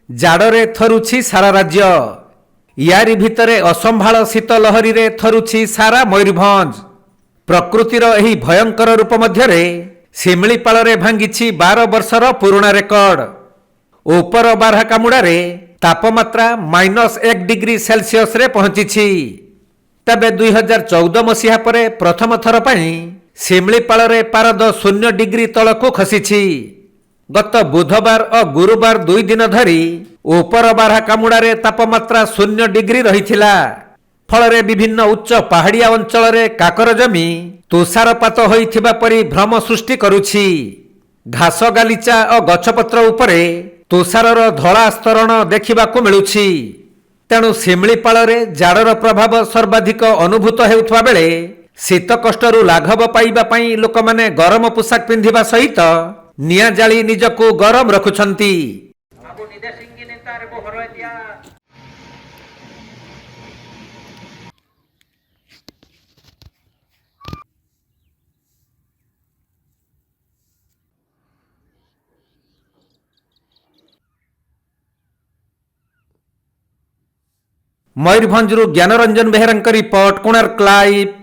ଜାଡ଼ରେ ଥରୁଛି ସାରା ରାଜ୍ୟ। ୟାରି ଭିତରେ ଅସମ୍ଭାଳ ଶୀତ ଲହରୀରେ ଥରୁଛି ସାରା ମୟୂରଭଞ୍ଜ। ପ୍ରକୃତିର ଏହି ଭୟଙ୍କର ରୂପ ମଧ୍ୟରେ ଶିମିଳିପାଳରେ ଭାଙ୍ଗିଛି 12 ବର୍ଷର ପୁରୁଣା ରେକର୍ଡ। ଉପର ବାରହାକାମୁଡ଼ାରେ ତାପମାତ୍ରା -1 ଡିଗ୍ରୀ ସେଲସିୟସରେ ପହଞ୍ଚିଛି। ତେବେ 2014 ମସିହା ପରେ ପ୍ରଥମ ଥର ପାଇଁ ଶିମିଳିପାଳରେ ପାରଦ 0 ଡିଗ୍ରୀ ତଳକୁ ଖସିଛି। ଗତ ବୁଧବାର ଓ ଗୁରୁବାର 2 ଦିନ ଧରି ଉପର ବାରହାକାମୁଡ଼ାରେ ତାପମାତ୍ରା 0 ଡିଗ୍ରୀ ରହିଥିଲା। ଫଳରେ ବିଭିନ୍ନ ଉଚ୍ଚ ପାହାଡ଼ିଆ ଅଞ୍ଚଳରେ କାକର ଜମି ତୁଷାରପାତ ହୋଇଥିବା ପରି ଭ୍ରମ ସୃଷ୍ଟି କରୁଛି। ଘାସ ଗାଲିଚା ଓ ଗଛପତ୍ର ଉପରେ ତୁଷାରର ଧଳା ଆସ୍ତରଣ ଦେଖିବାକୁ ମିଳୁଛି। ତେଣୁ ଶିମିଳିପାଳରେ ଜାଡ଼ର ପ୍ରଭାବ ସର୍ବାଧିକ ଅନୁଭୂତ ହେଉଥିବା ବେଳେ ଶୀତ କଷ୍ଟରୁ ଲାଘବ ପାଇବା ପାଇଁ ଲୋକମାନେ ଗରମ ପୋଷାକ ପିନ୍ଧିବା ସହିତ ନିଆଁ ଜାଳି ନିଜକୁ ଗରମ ରଖୁଛନ୍ତି। ମୟୂରଭଞ୍ଜରୁ ଜ୍ଞାନରଞ୍ଜନ ବେହେରାଙ୍କ ରିପୋର୍ଟ, କୋଣାର୍କ ଲାଇଭ୍।